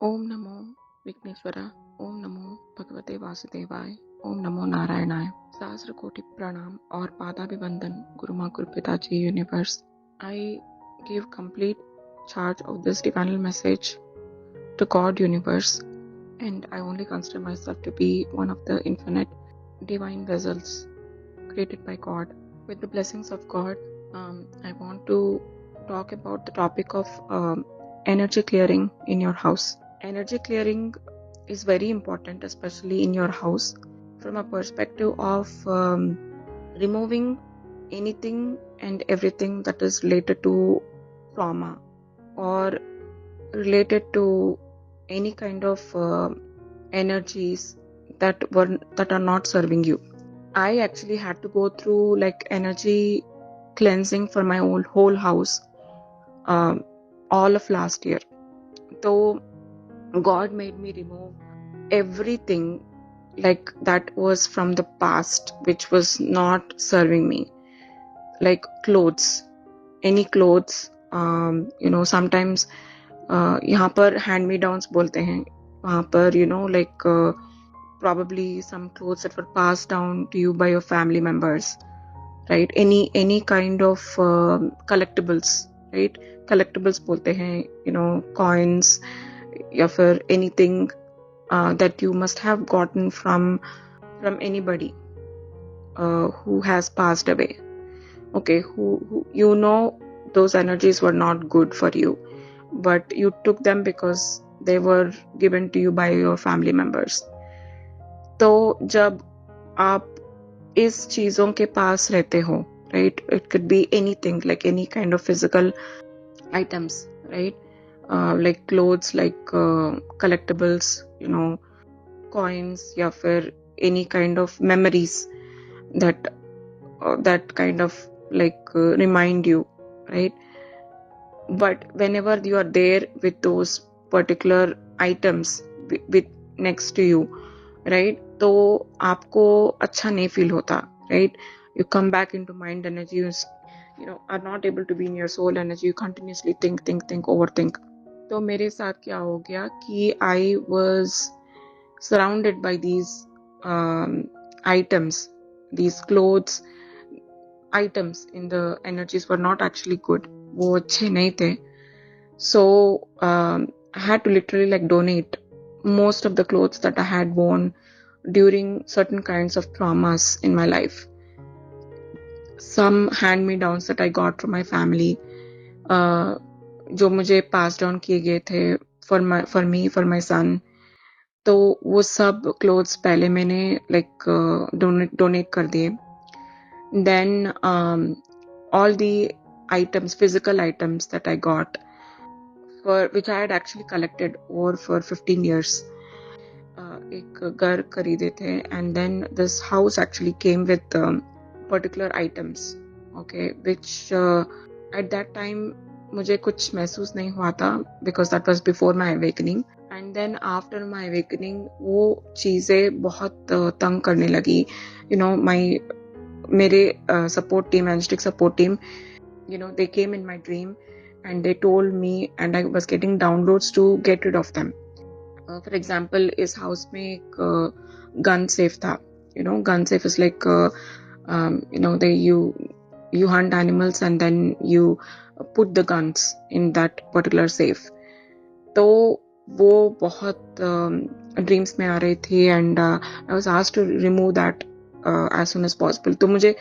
ओम नमो विघ्नेश्वरा, ओम नमो भगवते वासुदेवाय, ओम नमो नारायणाय। सहस्र कोटि प्रणाम और पादाभिवंदन गुरु माँ गुरु पिताजी universe. I give complete charge of this divinal message to God universe, and I only consider myself to be one of the infinite divine vessels created by God. With the blessings of God, I want to talk about the topic of energy clearing in your house. Energy clearing is very important, especially in your house, from a perspective of removing anything and everything that is related to trauma or related to any kind of energies that are not serving you. I actually had to go through like energy cleansing for my whole house all of last year. So God made me remove everything like that was from the past which was not serving me, like clothes, any clothes. Sometimes यहाँ पर hand me downs बोलते हैं, वहाँ पर like probably some clothes that were passed down to you by your family members, right? Any kind of collectibles, right? Collectibles बोलते हैं, coins या फिर anything that you must have gotten from anybody who has passed away. Okay, who those energies were not good for you, but you took them because they were given to you by your family members. तो जब आप इस चीजों के पास रहते हो, right? It could be anything, like any kind of physical items, right? Like clothes, like collectibles, coins, या फिर any kind of memories that kind of like remind you, right? But whenever you are there with those particular items with next to you, right? तो आपको अच्छा नहीं feel होता, right? You come back into mind energy, you are not able to be in your soul energy. You continuously think, overthink. तो मेरे साथ क्या हो गया कि I was surrounded by these items, these clothes, items in the energies were not actually good. वो अच्छे नहीं थे. So I had to literally like donate most of the clothes that I had worn during certain kinds of traumas in my life. Some hand-me-downs that I got from my family, जो मुझे passed down किए गए थे for me, for my son. तो वो सब clothes पहले मैंने like donate कर दिए. Then all the items, physical items that I got, for which I had actually collected over for 15 years. एक घर खरीदे थे, and then this house actually came with particular items, okay, which at that time मुझे कुछ महसूस नहीं हुआ था because that was before my awakening. And then after my awakening वो चीज़ें बहुत तंग करने लगी. मेरे support team, angelic support team, they came in my dream and they told me, and I was getting downloads to get rid of them. For example, इस house में एक gun safe था. Gun safe is like you hunt animals and then you put the guns in that particular safe. तो वो बहुत dreams में आ रही थी, and I was asked to remove that as soon as possible. तो मुझे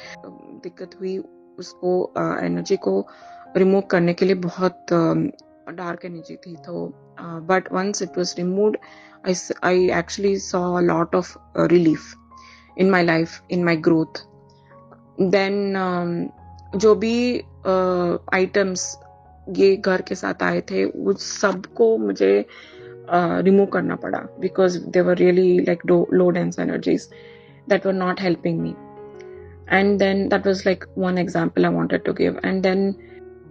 दिक्कत हुई उसको energy को remove करने के लिए. बहुत dark energy थी. तो but once it was removed, I actually saw a lot of relief in my life, in my growth. Then जो भी items ये घर के साथ आए थे वो सबको मुझे remove करना पड़ा because they were really like low dense energies that were not helping me. And then that was like one example I wanted to give. And then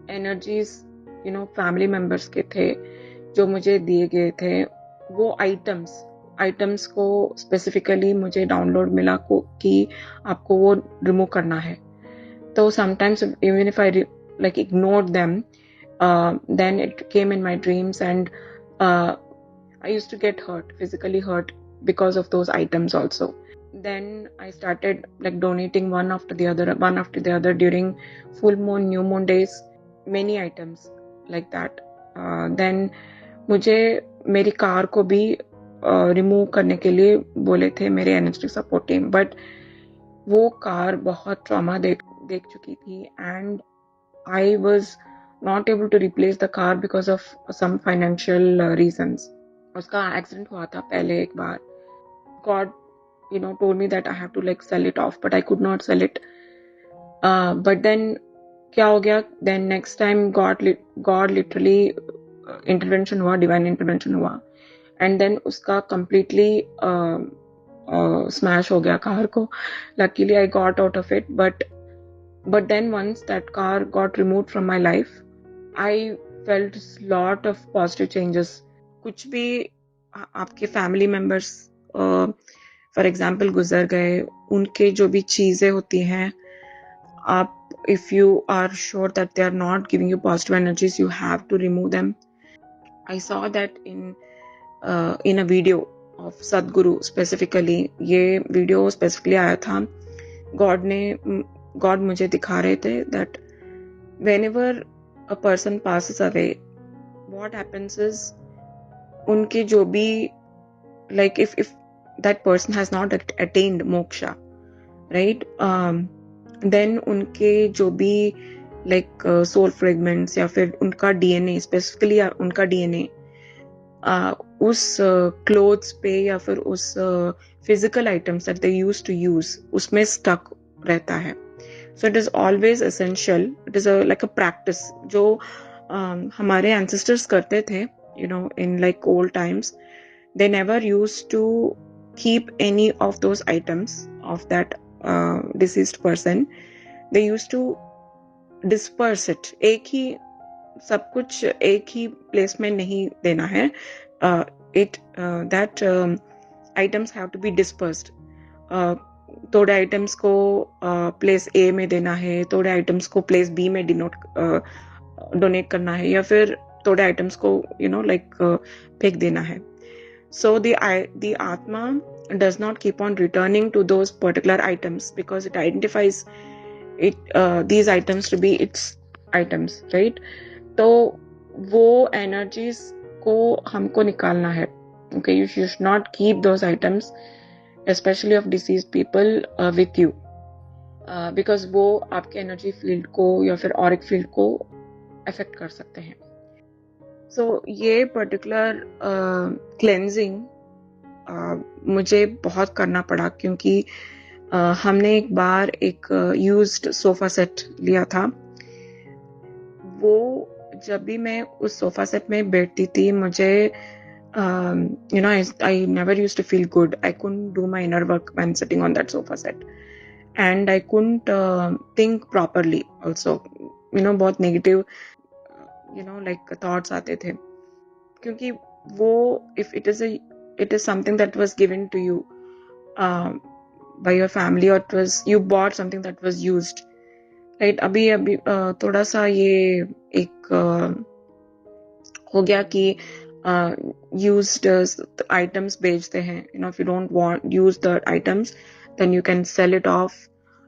energies family members के थे जो मुझे दिए गए थे, वो items को specifically मुझे download मिला कि आपको वो remove करना है. तो sometimes even if I ignored them, then it came in my dreams, and I used to get hurt, physically hurt because of those items also. Then I started like donating one after the other during full moon, new moon days, many items like that. Then मुझे मेरी car को भी remove करने के लिए बोले थे मेरे एनर्जेटिक सपोर्ट टीम, बट वो कार बहुत ट्रॉमा देख चुकी थी and I was not able to replace the car because of some financial reasons. उसका एक्सीडेंट हुआ था पहले एक बार. God told me that I have to like sell it off, but I could not sell it. But then क्या हो गया, then next time God literally intervention हुआ, divine intervention हुआ, and then उसका completely smash हो गया car को. Luckily I got out of it, but then once that car got removed from my life, I felt lot of positive changes. कुछ भी आपके family members for example गुजर गए, उनके जो भी चीजें होती हैं, आप if you are sure that they are not giving you positive energies, you have to remove them. I saw that in a video of Sadhguru specifically. ये वीडियो स्पेसिफिकली आया था, गॉड मुझे दिखा रहे थे that whenever a person passes away, what happens is उनके जो भी like if that person has not attained moksha, right, then उनके जो भी like soul fragments या फिर उनका DNA, specifically उनका DNA उस clothes पे या फिर उस physical items that they used to use उसमें stuck रहता है. So it is always essential, it is like a practice जो हमारे ancestors करते थे, in like old times. They never used to keep any of those items of that deceased person. They used to disperse it. एक ही सब कुछ एक ही place में नहीं देना है. That items have to be dispersed. थोड़े आइटम्स को प्लेस ए में देना है, थोड़े आइटम्स को प्लेस बी में डोनेट करना है, या फिर थोड़े आइटम्स को फेंक देना है. So the Atma does not keep on returning to those particular items because it identifies these items to be its items, right? तो वो energies को हमको निकालना है. Okay, you should not keep those items, especially of deceased people, with you, because वो आपके energy field को या फिर auric field को affect कर सकते हैं. So ये पर्टिकुलर क्लेंजिंग मुझे बहुत करना पड़ा, क्योंकि हमने एक बार एक यूज्ड सोफा सेट लिया था. वो जब भी मैं उस सोफा सेट में बैठती थी, मुझे I never used to feel good. I couldn't do my inner work when sitting on that sofa set, and I couldn't think properly also. बहुत negative thoughts आते थे, क्योंकि वो if it is something that was given to you by your family, or you bought something that was used, right? अभी थोड़ा सा ये एक हो गया कि used items बेचते हैं. If you don't want use the items, then you can sell it off.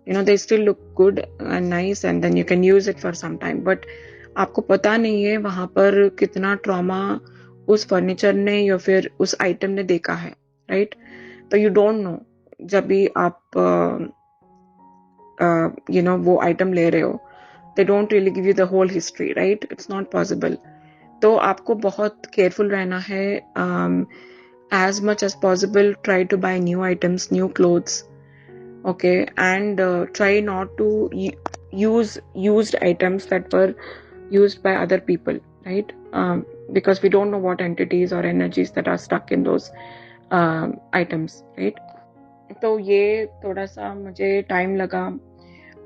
They still look good and nice, and then you can use it for some time, but आपको पता नहीं है वहां पर कितना trauma उस फर्नीचर ने या फिर उस आइटम ने देखा है, राइट? तो यू डोंट नो. जब भी आप वो आइटम ले रहे हो, they don't really give you the whole history, right? It's not possible. तो आपको बहुत केयरफुल रहना है. as much as possible, try to buy new items, new clothes, okay, and try not to use used items that were used by other people, right? Because we don't know what entities or energies that are stuck in those items, right? तो ये थोड़ा सा मुझे time लगा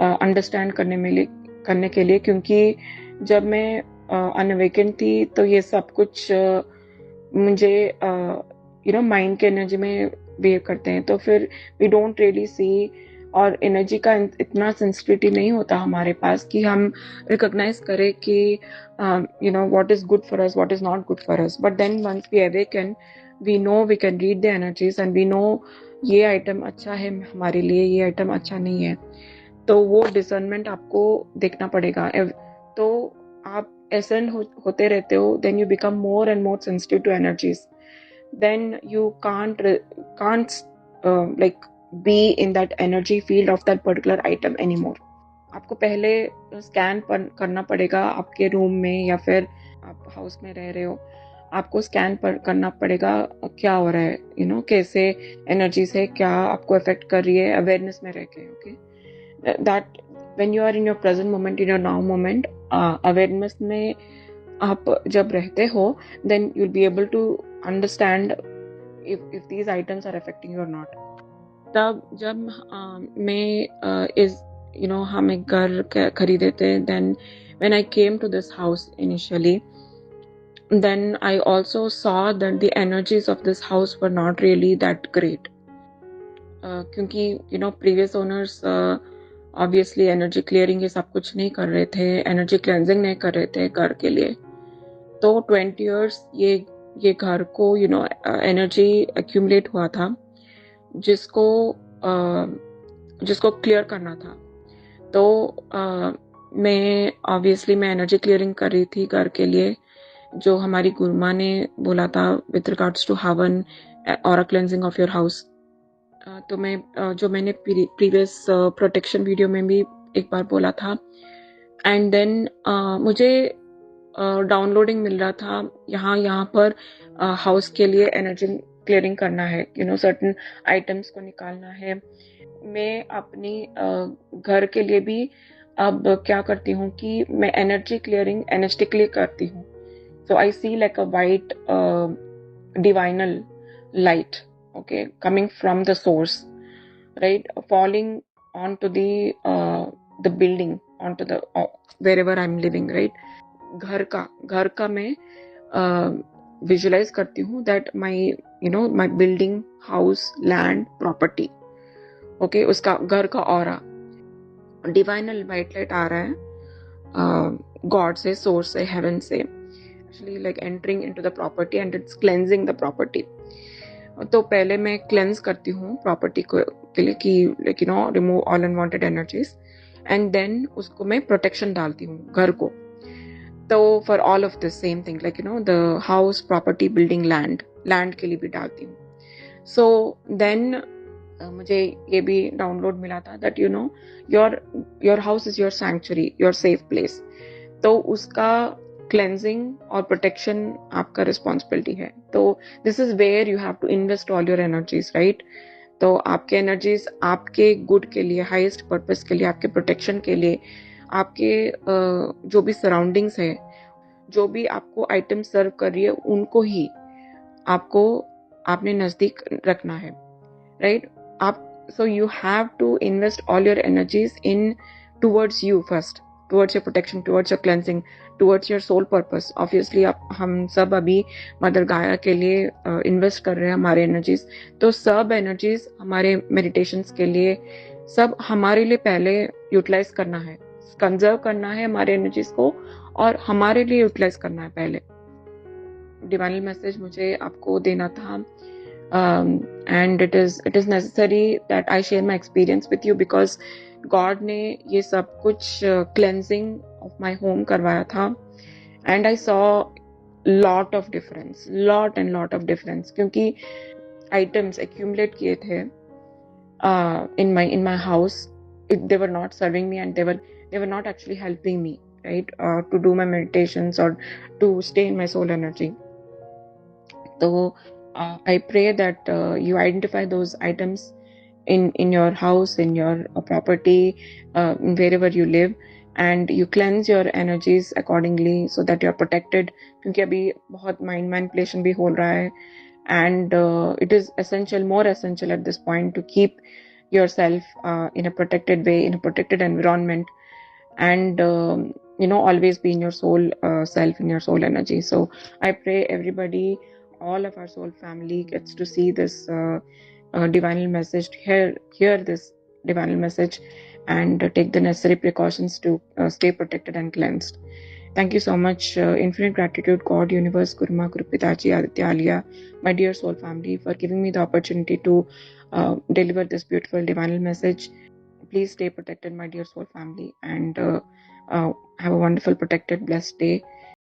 understand करने के लिए, क्योंकि जब मैं अनअवेकन थी तो ये सब कुछ मुझे माइंड के एनर्जी में बिहेव करते हैं. तो फिर वी डोंट रियली सी और एनर्जी का इतना सेंसिटिविटी नहीं होता हमारे पास कि हम रिकॉग्नाइज करें कि what is good for us, what is not good for us. But then once we awaken, we know, we can read the energies and we know ये आइटम अच्छा है हमारे लिए, ये आइटम अच्छा नहीं है. तो वो डिसर्नमेंट आपको देखना पड़ेगा. तो आप एसेंड होते रहते हो, then you become more and more sensitive to energies. then you can't like be in that energy field of that particular item anymore. आपको पहले स्कैन करना पड़ेगा आपके रूम में, या फिर आप हाउस में रह रहे हो, आपको स्कैन करना पड़ेगा क्या हो रहा है, कैसे एनर्जी से क्या आपको अफेक्ट कर रही है, अवेयरनेस में रह के. Okay, that when you are in your present moment, in your now moment, awareness में आप जब रहते हो, then you'll be able to understand if these items are affecting you or not. तब जब मैं हम एक घर खरीदे थे, then when I came to this house initially, then I also saw that the energies of this house were not really that great. क्योंकि previous owners obviously energy clearing ये सब कुछ नहीं कर रहे थे, एनर्जी क्लेंजिंग नहीं कर रहे थे घर के लिए. तो 20 years ये घर को एनर्जी एक्यूमुलेट हुआ था, जिसको क्लियर करना था. तो मैं एनर्जी क्लियरिंग कर रही थी घर के लिए, जो हमारी गुरुमा ने बोला था विथ रिगार्ड्स टू हवन और क्लेंजिंग ऑफ योर हाउस. तो जो मैंने प्रीवियस प्रोटेक्शन वीडियो में भी एक बार बोला था. एंड देन मुझे डाउनलोडिंग मिल रहा था, यहाँ पर हाउस के लिए एनर्जी क्लियरिंग करना है, सर्टन आइटम्स को निकालना है. मैं अपनी घर के लिए भी अब क्या करती हूँ कि मैं एनर्जी क्लियरिंग एनर्जेटिकली करती हूँ. So I see like a white divinal light, okay, coming from the source, right, falling onto the building, onto the wherever I'm living, right. घर का मैं विजुअलाइज करती हूँ that my building, house, land, property, okay, उसका घर का aura डिवाइनल white light आ रहा है गॉड से, सोर्स से, हेवन से, actually like entering into the property and it's cleansing the property. तो पहले मैं क्लेंस करती हूँ प्रॉपर्टी के लिए कि like remove all unwanted energies, and then उसको मैं प्रोटेक्शन डालती हूँ घर को. तो for all of this same thing, like the house, property, building, land के लिए भी डालती हूँ. सो देन मुझे ये भी डाउनलोड मिला था that your house is your sanctuary, your safe place. तो उसका क्लेंजिंग और प्रोटेक्शन आपका रिस्पॉन्सिबिलिटी है. तो this is where you have to invest all your energies, right. तो आपके एनर्जीज आपके गुड के लिए, हाईएस्ट पर्पस के लिए, आपके प्रोटेक्शन के लिए, आपके जो भी सराउंडिंग्स है, जो भी आपको आइटम सर्व कर रही है, उनको ही आपने नजदीक रखना है, right. So you have to invest all your energies in towards you first, towards your protection, towards your cleansing, towards your soul purpose. Obviously हम सब अभी मदर गाया के लिए इन्वेस्ट कर रहे हैं हमारे एनर्जीज. तो सब एनर्जीज हमारे मेडिटेशंस के लिए, सब हमारे लिए पहले यूटिलाइज करना है, कंजर्व करना है हमारे एनर्जीज को, और हमारे लिए यूटिलाइज करना है पहले. डिवाइनल मैसेज मुझे आपको देना था. And it is necessary that I share my experience with you because God ने ये सब कुछ cleansing of my home करवाया था, and I saw lot of difference, क्योंकि items accumulate किए थे in my house. They were not serving me, and they were not actually helping me, right, to do my meditations or to stay in my soul energy. So I pray that you identify those items in your house, in your property, wherever you live, and you cleanse your energies accordingly so that you are protected. क्योंकि अभी बहुत mind manipulation भी हो रहा है, and it is more essential at this point to keep yourself in a protected way, in a protected environment, and always be in your soul self, in your soul energy. So I pray everybody, all of our soul family, gets to see this divinal message, hear this divinal message and take the necessary precautions to stay protected and cleansed. Thank you so much. Infinite gratitude, God, Universe, Guruma, Guru Pitaji, Aditya, Alia, my dear soul family, for giving me the opportunity to deliver this beautiful divinal message. Please stay protected, my dear soul family, and have a wonderful, protected, blessed day.